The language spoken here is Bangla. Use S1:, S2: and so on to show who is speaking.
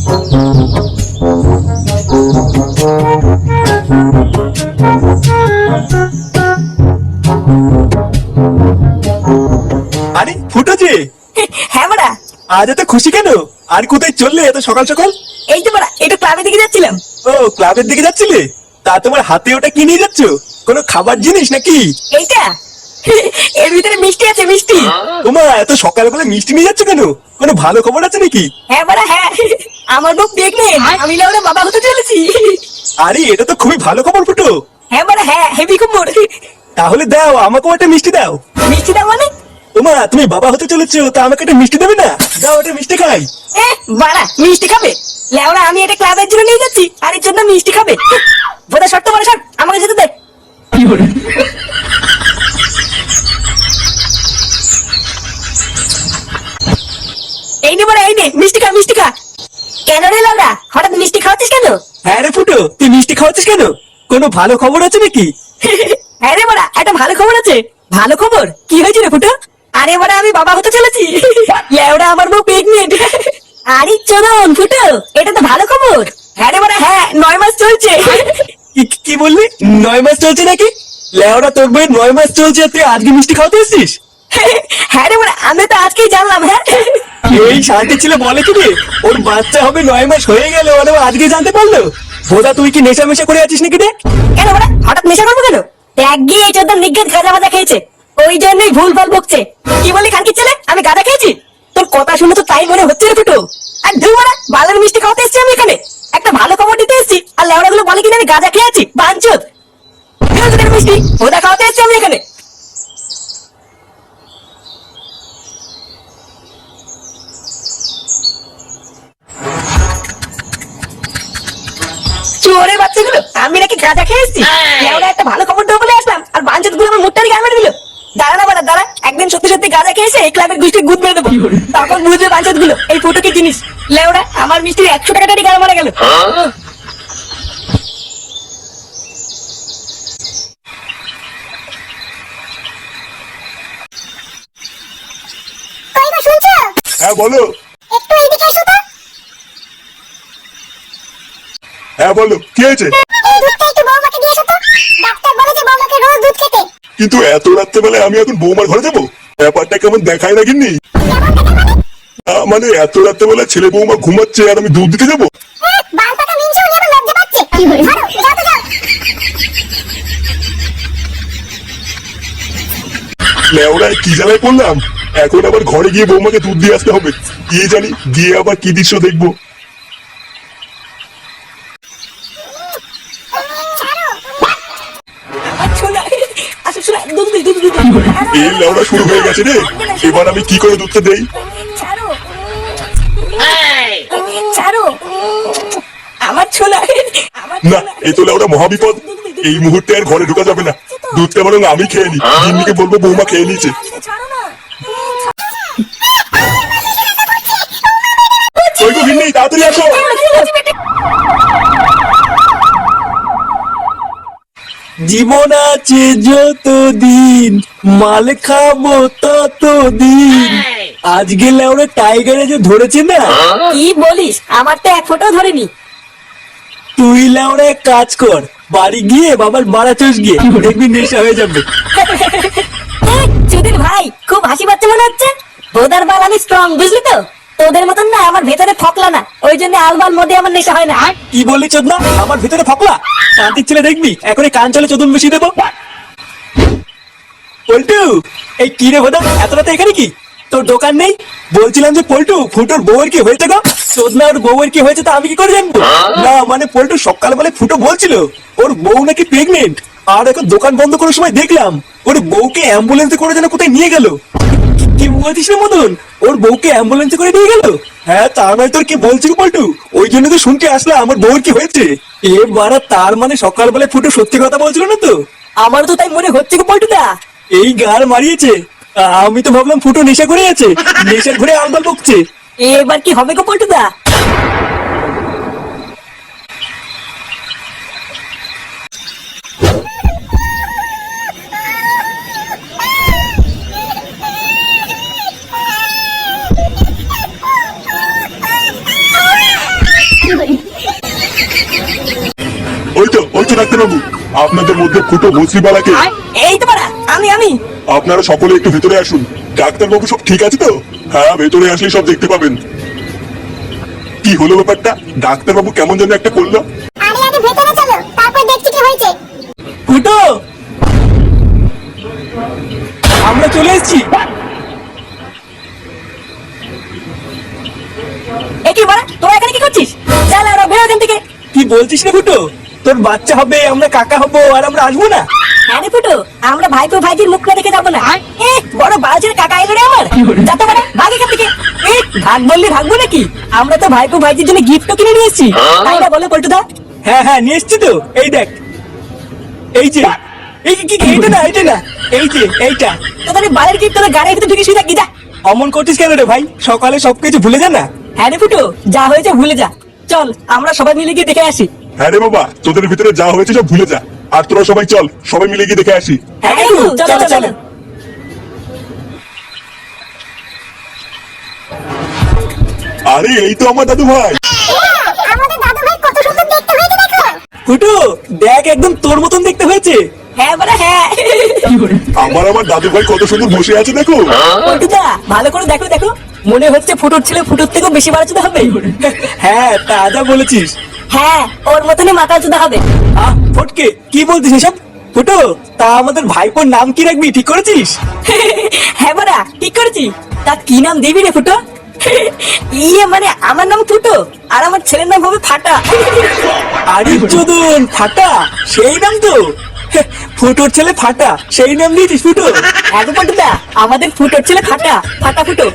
S1: আরে ফুটো যে।
S2: হ্যাঁ বড়া।
S1: আজ এত খুশি কেন? আর কোথায় চললে এত সকাল সকাল?
S2: এই তো বড়া একটু ক্লাবের দিকে যাচ্ছিলাম।
S1: ও ক্লাবের দিকে যাচ্ছিলে? তা তোমার হাতে ওটা কি নিয়ে যাচ্ছ? কোনো খাবার জিনিস নাকি?
S2: এইটা এর ভিতরে মিষ্টি আছে, মিষ্টি।
S1: তোমার এত সকালবেলা মিষ্টি নিয়ে যাচ্ছ কেন? কোনো ভালো খবর আছে নাকি?
S2: হ্যাঁ বড়া হ্যাঁ, আমার বউ প্রেগনেন্ট, আমি না ওরা বাবা হতে চলেছি।
S1: আরে এটা তো খুবই ভালো খবর ফুটো।
S2: হ্যাঁ বড়া হ্যাঁ, হেভি খবর।
S1: তাহলে দাও আমাকেও একটা মিষ্টি দাও।
S2: মিষ্টি দাও মানে?
S1: তোমার তুমি বাবা হতে চলেছো, তা আমাকে একটা মিষ্টি দেবে না? দাও একটা মিষ্টি খাই।
S2: বাড়া মিষ্টি খাবে? লেওরা আমি এটা ক্লাবের জন্য নিয়ে যাচ্ছি, আর এর জন্য মিষ্টি খাবে? বোধা শর্ত বড় শর্ট, আমাকে যেতে দে। এই নে বড়া, এই নে মিষ্টি খা, মিষ্টি খা। কেন রে লেওরা, হঠাৎ মিষ্টি খাওয়াচ্ছিস কেন?
S1: হ্যাঁ রে ফুটো, তুই মিষ্টি খাওয়াচ্ছিস কেন? কোনো ভালো খবর আছে নাকি?
S2: হ্যাঁ রে বড়া, একটা ভালো খবর আছে। ভালো খবর? কি হয়েছে রে ফুটো? আরে বড়া আমি বাবা হতে চলেছি। লেওরা আমার বউ প্রেগনেন্ট। আরে চোদন ফুটো, এটা তো ভালো খবর। হ্যাঁ রে বড়া হ্যাঁ, 9 মাস চলছে।
S1: কি বললি? 9 মাস চলছে নাকি? লেওরা তোর বই 9 মাস চলছে, আর তুই আজকে মিষ্টি খাওয়াতে এসছিস?
S2: হ্যাঁ রে বড়া, আমি তো আজকেই জানলাম। হ্যাঁ
S1: এই শান্তি ছিল বলে কি রে, ওর বাচ্চা হবে 9 মাস হয়ে গেল, আর ও আজকে জানতে পারলো? বোধা তুই কি নেশা মেশা করে আছিস নাকি রে?
S2: কেন বড়া, হঠাৎ নেশা করবো কেন? দেখ গিয়ে এই চোদন নিগ্গত গাঁজা মাজা খেয়েছে, ওই জন্যই ভুল ভাল বকছে। কি বলি খানকির ছেলে, আমি গাঁজা খেয়েছি? তোর কথা শুনে তো তাই মনে হচ্ছে রে ফুটো। আর ধুর বড়া, বালের মিষ্টি খাওয়াতে এসছি আমি এখানে, একটা ভালো খবর দিতে এসছি, আর লেওড়া গুলো বলে কিনা আমি গাঁজা খেয়েছি। বাঞ্চোদ মিষ্টি ওটা খাওয়াতে এসছি আমি এখানে। চোরে বাচ্চাগুলো, আমি নাকি গাঁজা খেয়ে এসছি? লেওড়া একটা ভালো খবর দেবো বলে আসলাম, আর বাঞ্চোদ গুলো আমার মুখটারি গায়ে মেরে দিল। দাঁড়া না বাড়া দাঁড়া, একদিন সত্যি সত্যি গাঁজা খেয়েছে এই ক্লাবের গোষ্ঠী গুদ মেরে দেবো, তখন বুঝবে বাঞ্চোদ গুলো এই ফটো কি জিনিস। লেওড়া আমার মিষ্টির 100 টাকাটারি গায়ে মারা গেল।
S3: হ্যাঁ বলো।
S4: একটু এদিকে এসো তো।
S3: হ্যাঁ বলো, কি হয়েছে?
S4: এই দুধটা একটু বৌমাকে দিয়ে এসো তো, ডাক্তার বলেছে বৌমাকে রোজ দুধ খেতে।
S3: কিন্তু এত রাত্রেবেলায় আমি এখন বৌমার ঘরে যাবো? ব্যাপারটা কেমন দেখায় না কিন্নি? মানে এত রাত্রেবেলায় ছেলে বৌমা ঘুমাচ্ছে আর আমি দুধ দিতে যাবো?
S4: বাল পাকা মিনছে, উনি আবার লজ্জা পাচ্ছে। ধরো, যাও তো যাও।
S3: লেওড়ায় কি জ্বালায় পড়লাম, এখন আবার ঘরে গিয়ে বৌমাকে দুধ দিয়ে আসতে হবে। কি জানি গিয়ে আবার কি দৃশ্য দেখবো। এই লেওড়া শুরু হয়ে গেছে রে, এবার আমি কি করে দুধটা দেই?
S2: আমার ছোলা,
S3: না এ তো লেওড়া মহাবিপদ। এই মুহূর্তে আর ঘরে ঢোকা যাবে না, দুধটা বরং আমি খেয়ে নি, গিন্নিকে বলবো বৌমা খেয়ে নিয়েছে। ওই গো গিন্নি, তাড়াতাড়ি আসো।
S1: জীবন আছে যতদিন, মাল খাবো ততদিন। আজকে লেওরা টাইগারে যে ধরেছে না।
S2: কি বলিস? আমার তো এক ফোঁটাও ধরেনি।
S1: তুই লেওরা এক কাজ কর, বাড়ি গিয়ে বাবার মারা চোষ গিয়ে দেখবি নেশা হয়ে যাবে।
S2: চুদির ভাই খুব হাসি পাচ্ছে মনে হচ্ছে। বোদার বাল আমি স্ট্রং, বুঝলি তো? তোদের মতন না আমার ভেতরে ফকলা না, ওই জন্য আলবাল মধ্যে আমার নেশা হয় না।
S1: কি বললি চোদনা, আমার ভিতরে ফকলা? কান্তির ছেলে দেখবি এখনই কান চলে চোদন বসিয়ে দেবো। পল্টু, এই কি রে ভোদা, এত রাতে এখানে কি? তোর দোকান নেই? বলছিলাম যে পল্টু, ফুটোর বউয়ের কি হয়েছে গো? চোদনা ওর বউয়ের কি হয়েছে তা আমি কি করে জানবো? না মানে পল্টু সকালবেলা ফুটো বলছিল ওর বউ নাকি প্রেগনেন্ট, আর এখন দোকান বন্ধ করার সময় দেখলাম ওর বউকে অ্যাম্বুলেন্সে করে যেন কোথায় নিয়ে গেল। কি বলছিস রে মদন, ওর বউকে অ্যাম্বুলেন্সে করে নিয়ে গেল? হ্যাঁ তা নয় তোর কি বলছি পল্টু, ওই জন্য তো শুনতে আসলাম আমার বউয়ের কি হয়েছে। এবার তার মানে সকালবেলায় ফুটো সত্যি কথা বলছিল না তো?
S2: আমার তো তাই মনে হচ্ছে গো পল্টুদা।
S1: এই গাল মারিয়েছে, আমি তো ভাবলাম ফুটো নেশা করে আছে, নেশার ঘুরে আলবাল বকছে।
S2: এবার কি হবে গো পল্টুদা?
S3: ডাক্তারবাবু, আপনাদের মধ্যে ফুটো ভস্রিবালাকে।
S2: এই তো পারা, আমি
S3: আপনারা সকলে একটু ভেতরে আসুন। ডাক্তারবাবু সব ঠিক আছে তো? হ্যাঁ, ভেতরে আসলে সব দেখতে পাবেন। কি হলো ব্যাপারটা? ডাক্তারবাবু কেমন যেন একটা করলো।
S4: আরে আগে ভেতরে চলো, তারপর দেখছি কি হয়েছে।
S1: ফুটো, আমরা চলে এসেছি।
S2: একই বাড়া, তোরা এখানে কি করছিস? চল আমরা বেরো এখান থেকে।
S1: কি বলছিস রে ফুটো? তোর বাচ্চা হবে, আমরা কাকা হবো, আর আমরা আসবো না?
S2: হ্যাঁ রে ফুটো, আমরা ভাইপো ভাইজির মুখ না দেখে যাবো না। বড় বালছের কাকা এলো রে আমার। যাতে পারে ভাগ এখান থেকে। ভাগ বললে ভাগবো নাকি? আমরা তো ভাইপো ভাইজির জন্য গিফটও কিনে নিয়ে এসেছি। তাই না বলো পল্টুদা?
S1: হ্যাঁ হ্যাঁ, নিয়ে এসছি তো। এই দেখ, এই যে, এই কি কি, এইটা না, এইটা না, এই যে এইটা।
S2: তোদের বাড়ির গিফট তোদের গাড়ির ভিতরে ঢুকে শুয়ে থাকি যা।
S1: অমন করছিস কেন রে ভাই? সকালে সবকিছু ভুলে যা না।
S2: হ্যাঁ রে ফুটো, যা হয়েছে ভুলে যা। চল আমরা সবাই মিলে গিয়ে দেখে আসি।
S3: হ্যাঁ রে বাবা, তোদের ভিতরে যা হয়েছে সব ভুলে যা। আর তোরা সবাই চল, সবাই মিলে গিয়ে দেখে আসি।
S2: হ্যাঁ রে ফুটো, চলো চলো।
S3: আরে এই তো আমার দাদু ভাই।
S4: আমাদের দাদু ভাই কত সুন্দর দেখতে হয়েছে দেখো।
S1: ফুটো দেখ, একদম তোর মতন দেখতে হয়েছে।
S2: হ্যাঁ বড় হ্যাঁ।
S3: আমার দাদু ভাই কত সুন্দর বসে আছে দেখো।
S2: পল্টুদা ভালো করে দেখো দেখো, মনে হচ্ছে ফুটোর ছেলে ফুটোর থেকেও বেশি বাড়াচুদা হবে।
S1: হ্যাঁ, তা যা বলেছিস।
S2: হ্যাঁ, ওর মতনই মাথা চুদা হবে।
S1: ফটকে, কি বলছিস এসব? ফুটো, তা আমাদের ভাইপোর নাম কি রাখবি ঠিক করেছিস?
S2: হ্যাঁ বড়া, ঠিক করেছি। তা কি নাম দিবি রে ফুটো? ইয়ে মানে আমার নাম ফুটো, আর আমার ছেলের নাম হবে ফাটা।
S1: আরে চোদন, ফাটা সেই নাম তো। ফুটোর ছেলে ফাটা, সেই নাম দিয়েছিস ফুটো?
S2: এত পল্টুদা, আমাদের ফুটোর ছেলে ফাটা, ফাটা ফুটো।